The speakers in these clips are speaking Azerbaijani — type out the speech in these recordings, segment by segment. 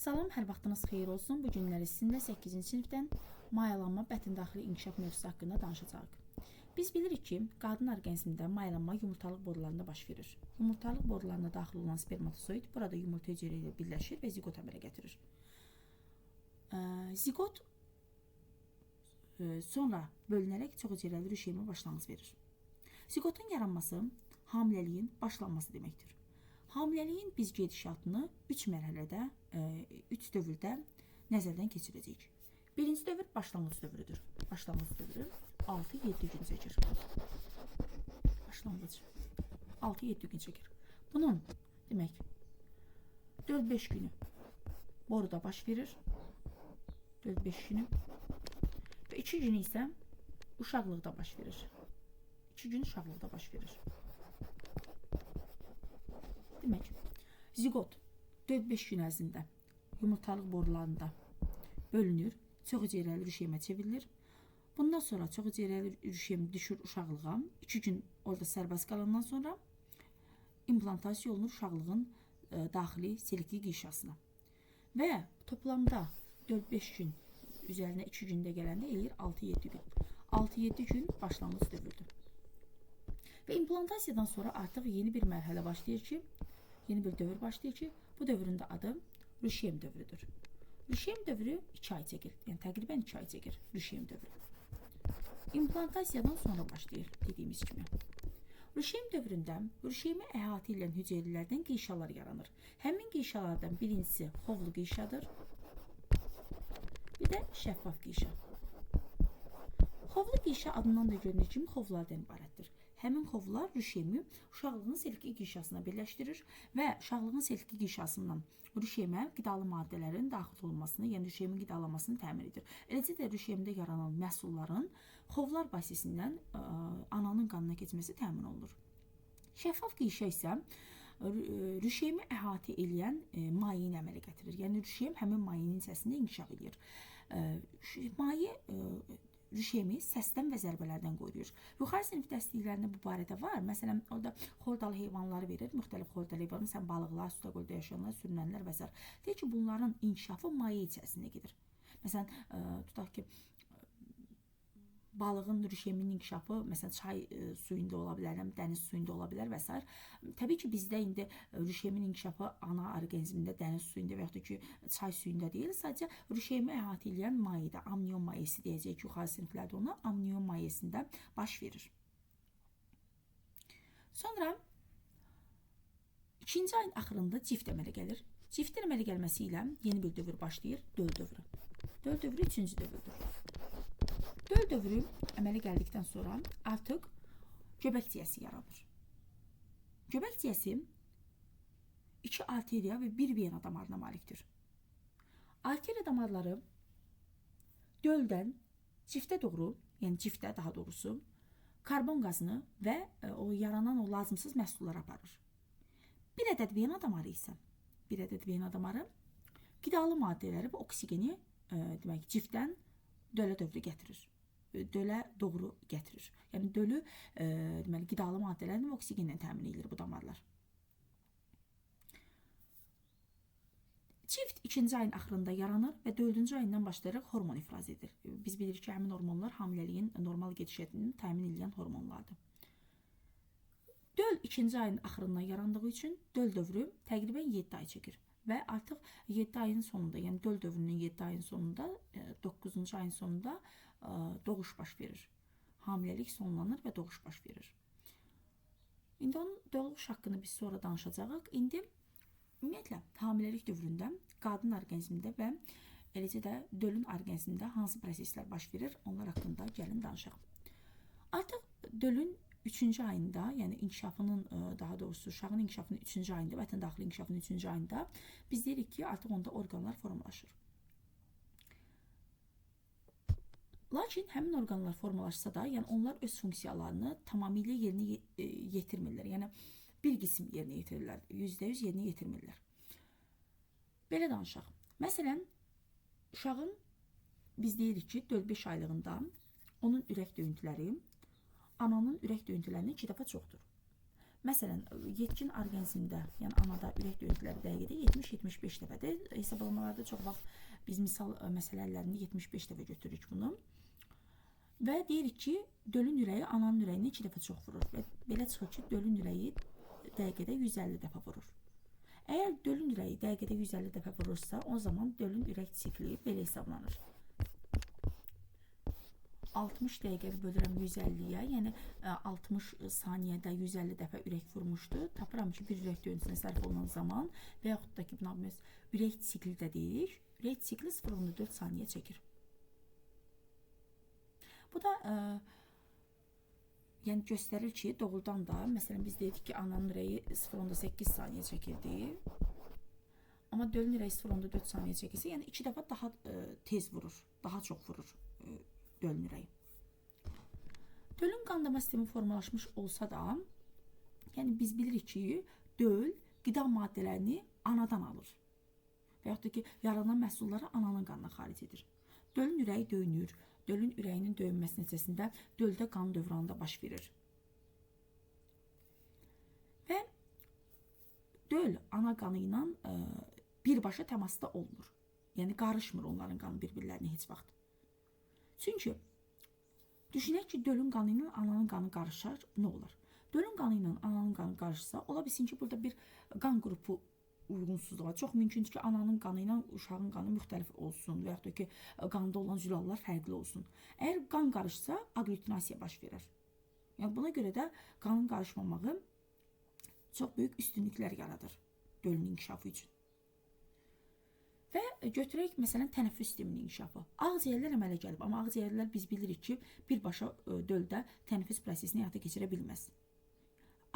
Salam, hər vaxtınız xeyir olsun. Bu günləri sizinlə 8-ci sinifdən mayalanma bətin daxili inkişaf mövzusu haqqında danışacağıq. Biz bilirik ki, qadın orqanizmində mayalanma yumurtalıq borularında baş verir. Yumurtalıq borularına daxil olan spermatozoid burada yumurta hüceyrə ilə birləşir və zigot əmələ gətirir. Zigot sonra bölünərək çox hüceyrəli rüşeymə başlanğıc verir. Zigotun yaranması hamiləliyin başlanması deməkdir. Hamiləliyin biz gedişatını 3 mərhələdə, 3 dövrdə nəzərdən keçirəcəyik. Birinci dövr başlanğıc dövrüdür. Başlanğıc dövrü 6-7 gün çəkir. Başlanğıc 6-7 gün çəkir. Bunun demək 4-5 günü boruda baş verir. 4-5 günü və 2 günü isə uşaqlıqda baş verir. 2 gün uşaqlıqda baş verir. Demək, zigot 4-5 gün ərzində yumurtalıq borularında bölünür, çox hüceyrəli rüşeymə çevrilir. Bundan sonra çox hüceyrəli rüşeym düşür uşaqlığa. 2 gün orada sərbəst qalandan sonra implantasiya olunur uşaqlığın daxili selektiv qişasına. Və toplamda 4-5 gün üzərinə 2 gündə gələndə eləyir 6-7 gün. 6-7 gün başlanğıc dövrüdür. Və implantasiyadan sonra artıq yeni bir mərhələ başlayır ki, yeni bir dövr başlayır ki, bu dövrün də adı rüşeym dövrüdür. Rüşeym dövrü 2 ay çəkir, yəni təqribən 2 ay çəkir rüşeym dövrü. İmplantasiyadan sonra başlayır dediyimiz kimi. Rüşeym dövründə rüşeymi əhatə edən hüceyrələrdən qişalar yaranır. Həmin qişalardan birincisi xovlu qişadır, bir də şəffaf qişa. Xovlu qişa adından da görünür kimi xovlardan ibarətdir. Həmin xovlar rüşeymi uşaqlığın selektiv qişasına birləşdirir və uşaqlığın selektiv qişasından rüşeymə qidalı maddələrin daxil olmasını, yəni rüşeymin qidalanmasını təmin edir. Eləcə də rüşeymdə yaranan məhsulların xovlar vasitəsindən ananın qanına keçməsi təmin olunur. Şəffaf qişa isə rüşeymi əhatə edən mayeyi əmələ gətirir. Yəni rüşeym həmin mayenin içərisində inkişaf edir. Maye rüşeymi səsdən və zərbələrdən qoruyur. Yuxarı sinif dərsliklərində bu barədə var. Məsələn, orada xordalı heyvanları verir. Müxtəlif xordalı heyvanlar, məsələn, balıqlar, suda göldə yaşayanlar, sürünənlər və s. Deyir ki, bunların inkişafı maye içərisində gedir. Məsələn, tutaq ki, balığın rüşeyminin inkişafı, məsələn, çay suyunda ola bilər, dəniz suyunda ola bilər və s. Təbii ki, bizdə indi rüşeymin inkişafı ana orqanizmində, dəniz suyunda və yaxud da ki, çay suyunda deyil, sadəcə rüşeymi əhatə edən mayedə, amnion mayesi deyəcək ki, yuxarı siniflərdə ona amnion mayesində baş verir. Sonra 2-ci ayın axırında cift əmələ gəlir. Ciftin əmələ gəlməsi ilə yeni bir dövr başlayır, döl dövrü. Döl dövrü 3-cü dövrdür. Döl dövrü əmələ gəldikdən sonra artıq göbək ciyəsi yaranır. Göbək ciyəsi 2 arteriya və 1 vena damarına malikdir. Arteriya damarları döldən ciftə doğru, yəni ciftə daha doğrusu, karbon qazını və o yaranan o lazımsız məhsulları aparır. Bir ədəd vena damarı isə, qidalı maddələri və oksigeni demək, ciftdən dölə dövrü gətirir. Dölə doğru gətirir. Yəni dölü deməli qidalı maddələrin və oksigenlə təmin edilir bu damarlar. Cift 2-ci ayın axırında yaranır və 4-cü ayından başlayaraq hormon ifraz edir. Biz bilirik ki, həmin hormonlar hamiləliyin normal gedişatını təmin edən hormonlardır. Döl 2-ci ayın axırında yarandığı üçün döl dövrü təqribən 7 ay çəkir. Və artıq 7 ayın sonunda, yəni döl dövrünün 7 ayın sonunda, 9-cu ayın sonunda doğuş baş verir. Hamiləlik sonlanır və doğuş baş verir. İndi onun doğuş haqqında biz sonra danışacağıq. İndi ümumiyyətlə hamiləlik dövründə qadın orqanizmində və eləcə də dölün orqanizmində hansı proseslər baş verir, onlar haqqında gəlin danışaq. Artıq dölün 3-cü ayında, yəni inkişafının, daha doğrusu uşağın inkişafının 3-cü ayında, bətin daxili inkişafının 3-cü ayında biz deyirik ki, artıq onda orqanlar formalaşır. Lakin həmin orqanlar formalaşsa da, yəni onlar öz funksiyalarını tamamilə yerinə yetirmirlər. Yəni bir qism yerinə yetirirlər, %100 yerinə yetirmirlər. Belə danışaq. Məsələn, uşağın biz deyirik ki, 4-5 aylığında onun ürək döyüntüləri ananın ürək döyüntülərindən 2 dəfə çoxdur. Məsələn, yetkin orqanizmdə, yəni anada ürək döyüntüləri dəqiqədə 70-75 dəfədir. Hesablamalarda çox vaxt biz misal məsələlərində 75 dəfə götürürük bunu. Və deyirik ki, dölün ürəyi ananın ürəyinə 2 dəfə çox vurur və belə çıxır ki, dölün ürəyi dəqiqədə 150 dəfə vurur. Əgər dölün ürəyi dəqiqədə 150 dəfə vurursa, o zaman dölün ürək sikli belə hesablanır. 60 dəqiqə bölürəm 150-yə, yəni 60 saniyədə 150 dəfə ürək vurmuşdu. Tapıram ki, bir ürək döyüntüsünə sərf olunan zaman və yaxud da ki, buna biz ürək sikli də deyirik. Ürək sikli 0,4 saniyə çəkir. Bu da yəni göstərir ki, doğrudan da, məsələn biz dedik ki, ananın ürəyi 0,8 saniyə çəkirdi. Amma dölün ürəyi 0,4 saniyə çəkirsə, yəni 2 dəfə daha tez vurur, daha çox vurur dölün ürəyi. Dölün qanlama sistemi formalaşmış olsa da, yəni biz bilirik ki, döl qida maddələrini anadan alır. Və yaxud da ki, yaranan məhsulları ananın qanına xaric edir. Dölün ürəyi döyünür. Dölün ürəyinin döyünməsi nəticəsində döldə qan dövranında baş verir. Və döl ana qanı ilə birbaşa təmasda olmur. Yəni qarışmır onların qanı bir-birlərinə heç vaxt. Çünki düşünək ki, dölün qanı ilə ananın qanı qarışar, nə olur? Dölün qanı ilə ananın qanı qarışsa, ola bilsin ki, burada bir qan qrupu uyğunsuzluğa. Çox mümkündür ki, ananın qanı ilə uşağın qanı müxtəlif olsun və yaxud da ki, qanda olan zülallar fərqli olsun. Əgər qan qarışsa, aglutinasiya baş verir. Yəni buna görə də qanın qarışmamağı çox böyük üstünlüklər yaradır dölün inkişafı üçün. Və götürək məsələn tənəffüs sisteminin inkişafı. Ağciyərlər əmələ gəlib, amma ağciyərlər biz bilirik ki, birbaşa döldə tənəffüs prosesini həyata keçirə bilməz.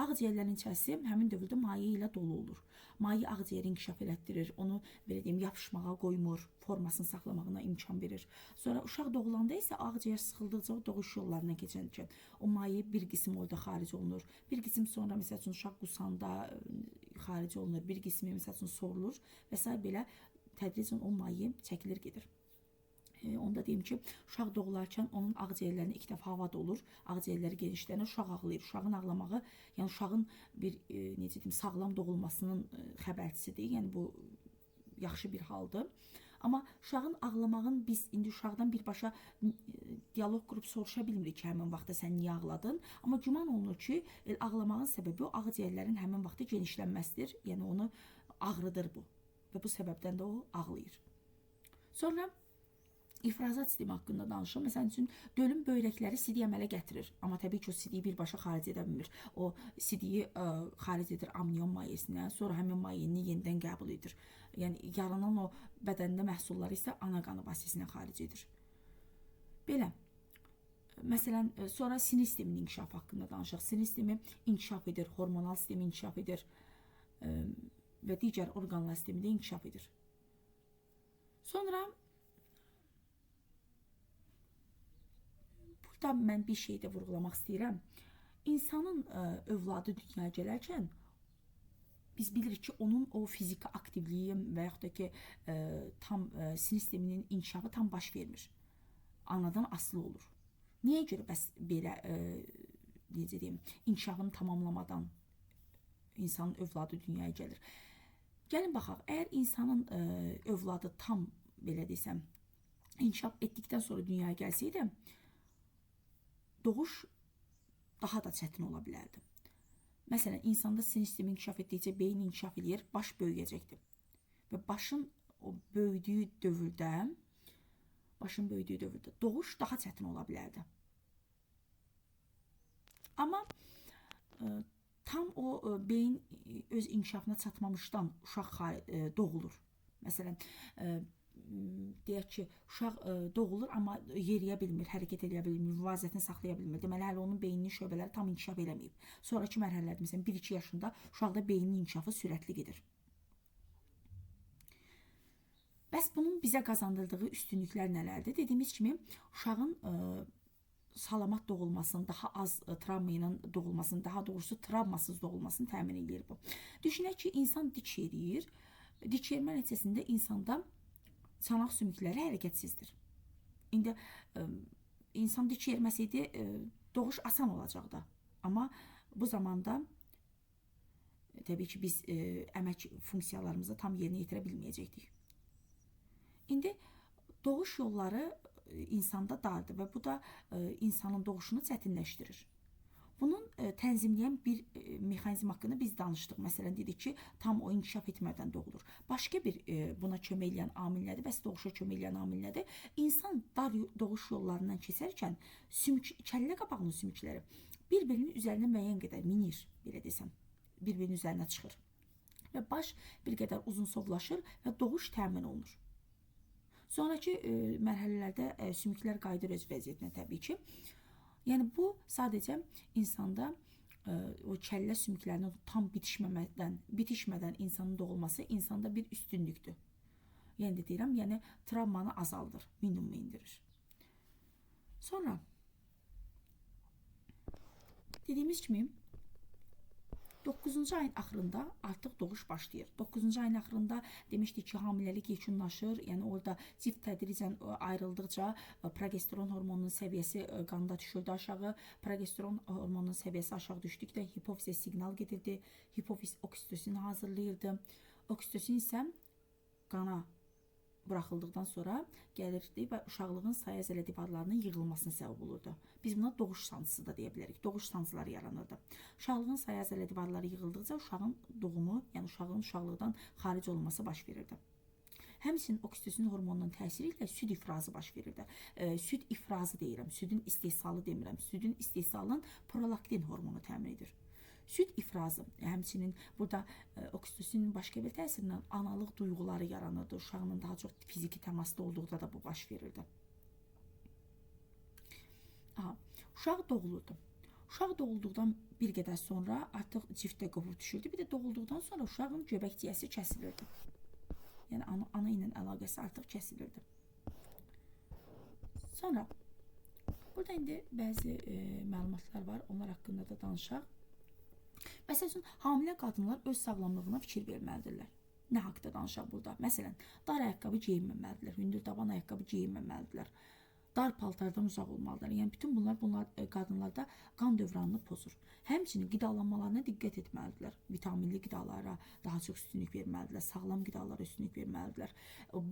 Ağciyərlərin içərisi həmin dövrdə maye ilə dolu olur. Maye ağciyəri inkişaf elətdirir, onu belə deyim, yapışmağa qoymur, formasını saxlamağına imkan verir. Sonra uşaq doğulanda isə ağciyər sıxıldıqca o doğuş yollarına keçərkən o maye bir qismi orada xaric olunur. Bir qism sonra məsəl üçün uşaq qusanda xaric olunur, bir qismi məsəl üçün sorulur və s. belə tədricən o maye çəkilir gedir. Onda deyim ki, uşaq doğularkən onun ağciyərlərinə 2 dəfə hava dolur, ağciyərləri genişlənir, uşaq ağlayır. Uşağın ağlamağı, yəni uşağın bir necə deyim, sağlam doğulmasının xəbərçisidir. Yəni bu yaxşı bir haldır. Amma uşağın ağlamağın biz indi uşaqdan birbaşa dialoq qrup soruşa bilmirik ki, həmin vaxtda sən niyə ağladın? Amma güman olunur ki, ağlamağın səbəbi o ağciyərlərin həmin vaxtda genişlənməsidir. Yəni onu ağrıdır bu və bu səbəbdən də o ağlayır. Sonra İfrazat sistemi haqqında danışım. Məsələn üçün, dölün böyrəkləri sidiyi əmələ gətirir. Amma təbii ki, o sidiyi birbaşa xaric edə bilmir. O sidiyi xaric edir amnion mayesinə, sonra həmin mayeni yenidən qəbul edir. Yəni, yaranan o bədəndə məhsulları isə ana qanı vasitəsilə xaric edir. Belə. Məsələn, sonra sinir sisteminin inkişafı haqqında danışaq. Sinir sistemi inkişaf edir, hormonal sistemi inkişaf edir və digər orqanlar sistemi də inkişaf edir. Sonra mən bir şey də vurğulamaq istəyirəm. İnsanın övladı dünyaya gələrkən biz bilirik ki, onun o fiziki aktivliyi və yaxud da ki, tam sinir sisteminin inkişafı tam baş vermir. Anadan asılı olur. Niyə görə bəs belə necə deyim, inkişafını tamamlamadan insanın övladı dünyaya gəlir? Gəlin baxaq, əgər insanın övladı tam belə desəm, inkişaf etdikdən sonra dünyaya gəlsəydi, doğuş daha da çətin ola bilərdi. Məsələn, insanda sinir sistemi inkişaf etdikcə beyin inkişaf edir, baş böyüyəcəkdir. Və başın o böyüdüyü dövrdə doğuş daha çətin ola bilərdi. Amma tam o beyin öz inkişafına çatmamışdan uşaq doğulur. Məsələn, deyək ki, uşaq doğulur, amma yeriyə bilmir, hərəkət edə bilmir, müvazinətini saxlaya bilmir. Deməli, hələ onun beyninin şöbələri tam inkişaf eləməyib. Sonraki mərhələlərdə, məsələn, 1-2 yaşında uşaqda beynin inkişafı sürətli gedir. Bəs bunun bizə qazandırdığı üstünlüklər nələrdir? Dediyimiz kimi, uşağın salamat doğulmasını, daha az travma ilə doğulmasını, daha doğrusu travmasız doğulmasını təmin edir bu. Düşünək ki, insan dik yeriyir. Dik yermə nəticəsində insanda çanaq sümükləri hərəkətsizdir. İndi insan dik yerməsəydi doğuş asan olacaqdı. Amma bu zamanda Təbii ki, biz əmək funksiyalarımızı tam yerinə yetirə bilməyəcəkdik. İndi doğuş yolları insanda dardır və bu da insanın doğuşunu çətinləşdirir. Bunun tənzimləyən bir mexanizm haqqında biz danışdıq. Məsələn, dedik ki, tam o inkişaf etmədən doğulur. Başqa bir buna kömək edən amil nədir? Bəs doğuşa kömək edən amil nədir? İnsan dar doğuş yollarından keçərkən kəllə qabağının sümükləri bir-birinin üzərinə müəyyən qədər minir, belə desəm, bir-birinin üzərinə çıxır. Və baş bir qədər uzunsovlaşır və doğuş təmin olunur. Sonraki mərhələlərdə sümüklər qayıdır öz vəziyyətinə təbii ki. Yəni bu sadəcə insanda o kəllə sümüklərinin tam bitişmədən insanın doğulması insanda bir üstünlükdür. Yəni də deyirəm, yəni travmanı azaldır, minimuma indirir. Sonra dediyimiz kimi 9-cu ayın axırında artıq doğuş başlayır. 9-cu ayın axırında demişdik ki, hamiləlik yekunlaşır. Yəni orada cift tədricən ayrıldıqca progesteron hormonunun səviyyəsi qanda düşürdü aşağı. Progesteron hormonunun səviyyəsi aşağı düşdükdə hipofizə siqnal gedirdi. Hipofiz oksitosin hazırlayırdı. Oksitosin isə qana buraxıldıqdan sonra gəlirdi və uşaqlığın saya zələ divarlarının yığılmasına səbəb olurdu. Biz buna doğuş sancısı da deyə bilərik. Doğuş sancıları yaranırdı. Uşaqlığın saya zələ divarları yığıldıqca uşağın doğumu, yəni uşağın uşaqlıqdan xaric olması baş verirdi. Həmçinin oksitosin hormonunun təsiri ilə süd ifrazı baş verirdi. Süd ifrazı deyirəm, südün istehsalı demirəm. Südün istehsalının prolaktin hormonu təmin edir. Süd ifrazı, həmçinin burada oksitosinin başqa bir təsirindən analıq duyğuları yaranırdı. Uşağın daha çox fiziki təmasda olduqda da bu baş verirdi. Uşaq doğulurdu. Uşaq doğulduqdan bir qədər sonra artıq ciftə qovur düşürdü. Bir də doğulduqdan sonra uşağın göbəkciyəsi kəsilirdi. Yəni ana ilə əlaqəsi artıq kəsilirdi. Sonra burada indi bəzi məlumatlar var, onlar haqqında da danışaq. Məsəl üçün, hamilə qadınlar öz sağlamlığına fikir verməlidirlər. Nə haqda danışaq burada? Məsələn, dar ayaqqabı geyinməməlidirlər, hündür taban ayaqqabı geyinməməlidirlər, dar paltardan uzaq olmalıdırlar. Yəni, bütün bunlar qadınlarda qan dövranını pozur. Həmçinin qidalanmalarına diqqət etməlidirlər. Vitaminli qidalara daha çox üstünlük verməlidirlər, sağlam qidalara üstünlük verməlidirlər.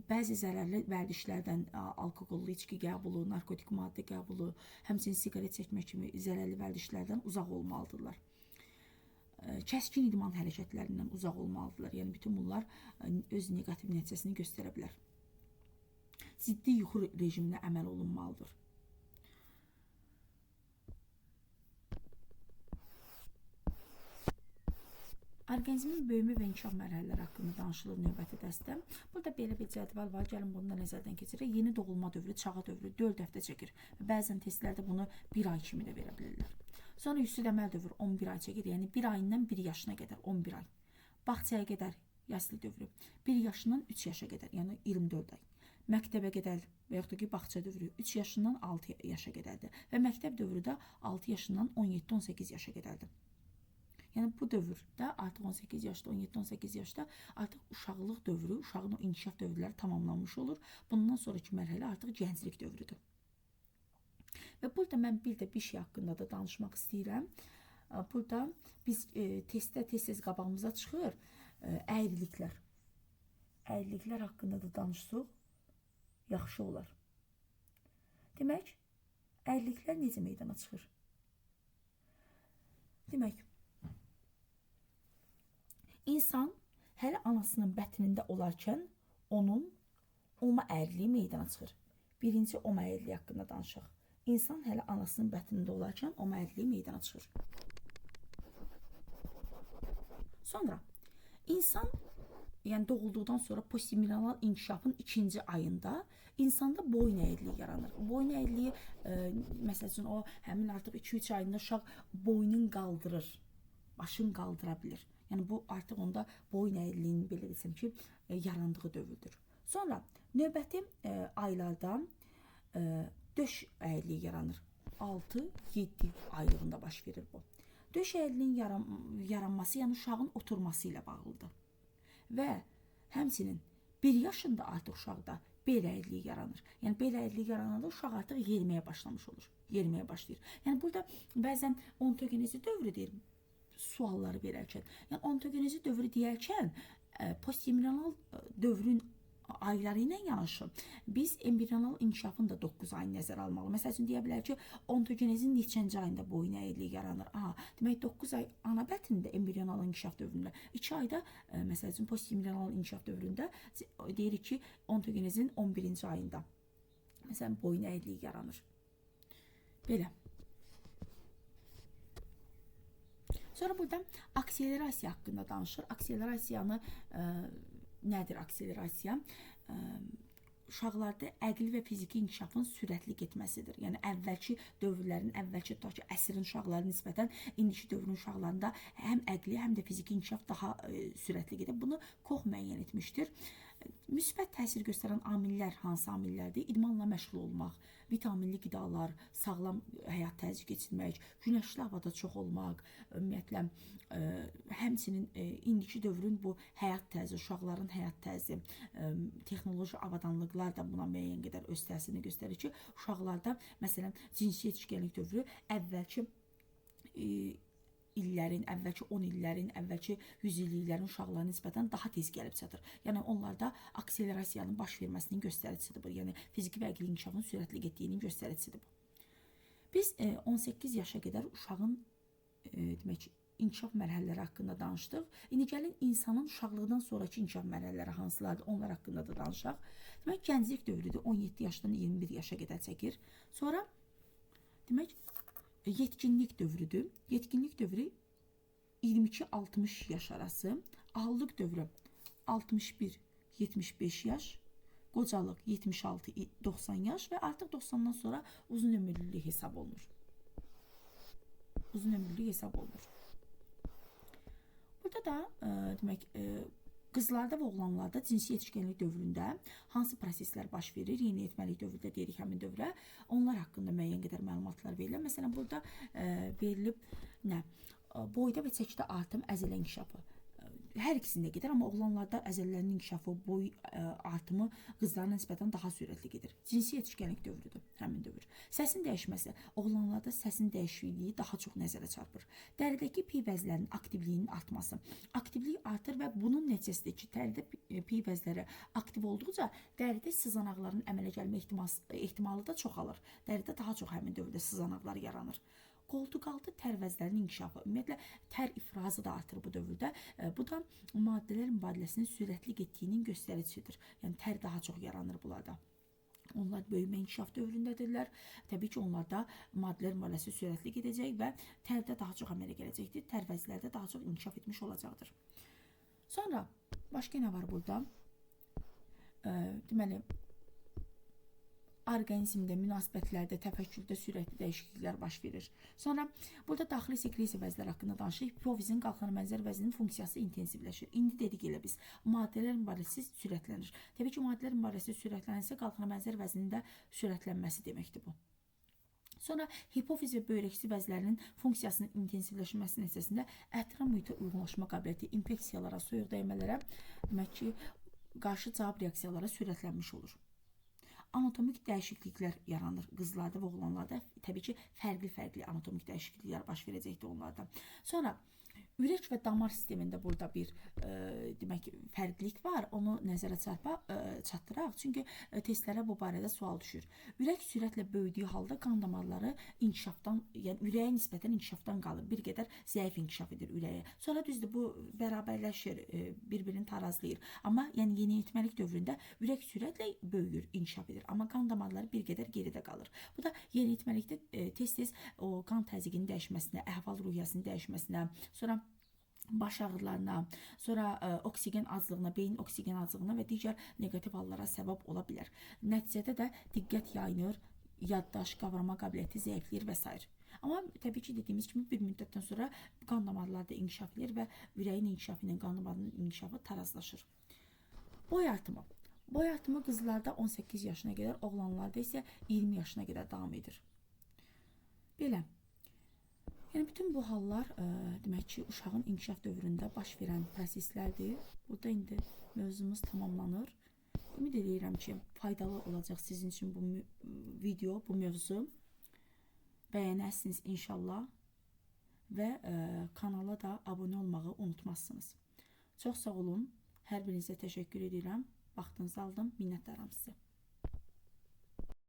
Bəzi zərərli vərdişlərdən alkoqollu içki qəbulu, narkotik maddə qəbulu, həmçinin siqaret çəkmək kimi zərərli vərdişlərdən uzaq olmalıdırlar. Kəskin idman hərəkətlərindən uzaq olmalıdırlar. Yəni, bütün bunlar öz negativ nəticəsini göstərə bilər. Ciddi yuxu rejiminə əməl olunmalıdır. Orqanizmin böyümə və inkişaf mərhələləri haqqında danışılır növbəti dərsdə. Burada belə bir cədvəl var. Gəlin bunu da nəzərdən keçirək. Yeni doğulma dövrü, çağa dövrü 4 həftə çəkir. Bəzən testlərdə bunu 1 ay kimi də verə bilirlər. Sonra üstü əməl dövrü 11 ay çəkir. Yəni 1 ayından 1 yaşına qədər 11 ay. Bağçaya qədər yaşlı dövrü 1 yaşından 3 yaşa qədər, yəni 24 ay. Məktəbə qədər və yaxud da ki, bağça dövrü 3 yaşından 6 yaşa qədərdir. Və məktəb dövrü də 6 yaşından 17-18 yaşa qədərdir. Yəni bu dövrdə artıq 18 yaşda, 17-18 yaşda artıq uşaqlıq dövrü, uşağın o inkişaf dövrləri tamamlanmış olur. Bundan sonraki mərhələ artıq gənclik dövrüdür. Və burada mən bir də bir şey haqqında da danışmaq istəyirəm. Burada biz testdə tez-tez qabağımıza çıxır əyriliklər. Əyriliklər haqqında da danışsaq yaxşı olar. Demək, əyriliklər necə meydana çıxır? Demək, İnsan hələ anasının bətnində olarkən onun olma əyriliyi meydana çıxır. Birinci olma əyriliyi haqqında danışaq. İnsan hələ anasının bətnində olarkən olma əyriliyi meydana çıxır. Sonra insan, yəni doğulduqdan sonra postmineral inkişafın 2-ci ayında insanda boyun əyriliyi yaranır. Boyun əyriliyi, məsəl üçün o həmin artıq 2-3 ayında uşaq boynun qaldırır, başın qaldıra bilir. Yəni bu artıq onda boyun əyriliğinin belə desəm ki, yarandığı dövrdür. Sonra növbəti aylarda döş əyriliyi yaranır. 6-7 aylığında baş verir bu. Döş əyriliğinin yaranması, yəni uşağın oturması ilə bağlıdır. Və həmçinin 1 yaşında artıq uşaqda bel əyriliyi yaranır. Yəni bel əyriliyi yarananda uşaq artıq yeriməyə başlamış olur. Yeriməyə başlayır. Yəni burada bəzən ontogenezi dövrü deyir. sualları verərkən, yəni ontogenezi dövrü deyərkən postembrional dövrün ayları ilə yanaşı biz embrional inkişafın da 9 ayını nəzərə almalı. Məsəl üçün deyə bilər ki, ontogenezin neçənci ayında boyun əyirliyi yaranır? Demək 9 ay ana bətndə embrional inkişaf dövründə, 2 ayda məsəl üçün postembrional inkişaf dövründə deyirik ki, ontogenezin 11-ci ayında məsələn boyun əyirliyi yaranır. Belə. Sonra burada akselerasiya haqqında danışır. Akselerasiyanı nədir akselerasiya? Uşaqlarda əqli və fiziki inkişafın sürətli getməsidir. Yəni əvvəlki dövrlərin, əvvəlki tutaq ki, əsrin uşaqlarına nisbətən indiki dövrün uşaqlarında həm əqli, həm də fiziki inkişaf daha sürətli gedir. Bunu Koch müəyyən etmişdir. Müsbət təsir göstərən amillər hansı amillərdir? İdmanla məşğul olmaq, vitaminli qidalar, sağlam həyat tərzi keçirmək, günəşli havada çox olmaq, ümumiyyətlə həmçinin indiki dövrün bu həyat tərzi, uşaqların həyat tərzi, texnoloji avadanlıqlar da buna müəyyən qədər öz təsirini göstərir ki, uşaqlarda məsələn cinsi yetişkənlik dövrü əvvəlki illərin, əvvəlki 10 illərin, əvvəlki 100 illiklərin uşaqlarına nisbətən daha tez gəlib çatır. Yəni onlarda akselerasiyanın baş verməsinin göstəricisidir bu. Yəni fiziki və əqli inkişafın sürətli getdiyinin göstəricisidir bu. Biz 18 yaşa qədər uşağın demək inkişaf mərhələləri haqqında danışdıq. İndi gəlin insanın uşaqlıqdan sonraki inkişaf mərhələləri hansılardır, onlar haqqında da danışaq. Demək gənclik dövrüdür. 17 yaşdan 21 yaşa qədər çəkir. Sonra demək yetkinlik dövrüdür. Yetkinlik dövrü 22-60 yaş arası, ağıllıq dövrü 61-75 yaş, qocalıq 76-90 yaş və artıq 90-dan sonra uzun ömürlülük hesab olunur. Uzun ömürlülük hesab olunur. Burada da demək qızlarda və oğlanlarda cinsi yetişkənlik dövründə hansı proseslər baş verir? Yeniyetməlik dövründə deyirik həmin dövrə. Onlar haqqında müəyyən qədər məlumatlar verilir. Məsələn, burada verilib nə? Boyda və çəkidə artım, əzələ inkişafı. Hər ikisində gedir, amma oğlanlarda əzələlərin inkişafı, boy artımı qızlarına nisbətən daha sürətli gedir. Cinsi yetişkənlik dövrüdür həmin dövr. Səsin dəyişməsi, oğlanlarda səsin dəyişikliyi daha çox nəzərə çarpır. Dəridəki piy vəzlərinin aktivliyinin artması. Aktivlik artır və bunun nəticəsində ki, dəridə piy vəzləri aktiv olduqca dəridə sızanaqların əmələ gəlmə ehtimalı da çoxalır. Dəridə daha çox həmin dövrdə sızanaqlar yaranır. Qoltuqaltı tər vəzlərinin inkişafı, ümumiyyətlə tər ifrazı da artır bu dövrdə. Bu da maddələr mübadiləsinin sürətli getdiyinin göstəricisidir. Yəni tər daha çox yaranır bunlarda. Onlar böyümə inkişaf dövründədirlər. Təbii ki, onlarda maddələr mübadiləsi sürətli gedəcək və tərdə daha çox əmələ gələcəkdir. Tər vəzlərdə daha çox inkişaf etmiş olacaqdır. Sonra başqa nə var burada? Deməli, orqanizmdə, münasibətlərdə, təfəkkürdə sürətli dəyişikliklər baş verir. Sonra burada daxili sekresiya vəzləri haqqında danışırıq. Hipofizin qalxana bənzər vəzinin funksiyası intensivləşir. İndi dedik elə biz, maddələr mübadiləsi sürətlənir. Təbii ki, maddələr mübadiləsi sürətlənirsə, qalxana bənzər vəzinin də sürətlənməsi deməkdir bu. Sonra hipofiz və böyrəkçi vəzlərinin funksiyasının intensivləşməsi nəticəsində ətraf mühitə uyğunlaşma qabiliyyəti infeksiyalara, soyuq dəymələrə, demək ki, qarşı cavab reaksiyalara sürətlənmiş olur. Anatomik dəyişikliklər yaranır qızlarda və oğlanlarda. Təbii ki, fərqli anatomik dəyişikliklər baş verəcəkdir onlarda. Sonra ürək və damar sistemində burada bir demək fərqlilik var. Onu nəzərə çatdıraq. Çünki testlərə bu barədə sual düşür. Ürək sürətlə böyüdüyü halda qan damarları inkişafdan, yəni ürəyə nisbətən inkişafdan qalır. Bir qədər zəif inkişaf edir ürəyə. Sonra düzdür, bu bərabərləşir, bir-birini tarazlayır. Amma yəni yeniyetməlik dövründə ürək sürətlə böyüyür, inkişaf edir. Amma qan damarları bir qədər geridə qalır. Bu da yeniyetməlikdə tez-tez o qan təzyiqinin dəyişməsinə, əhval-ruhiyyəsinin dəyişməsinə, sonra baş ağrılarına, sonra oksigen azlığına, beyin oksigen azlığına və digər negativ hallara səbəb ola bilər. Nəticədə də diqqət yayınır, yaddaş, qavrama qabiliyyəti zəifləyir və s. Amma təbii ki, dediyimiz kimi bir müddətdən sonra qan damarları da inkişaf edir və ürəyin inkişafı ilə qan damarının inkişafı tarazlaşır. Boy artımı. Boy artımı qızlarda 18 yaşına qədər, oğlanlarda isə 20 yaşına qədər davam edir. Belə. Yəni bütün bu hallar demək ki, uşağın inkişaf dövründə baş verən proseslərdir. Burada indi mövzumuz tamamlanır. Ümid edirəm ki, faydalı olacaq sizin üçün bu video, bu mövzu. Bəyənərsiniz inşallah və kanala da abunə olmağı unutmazsınız. Çox sağ olun. Hər birinizə təşəkkür edirəm. Vaxtınızı aldım. Minnətdaram sizə.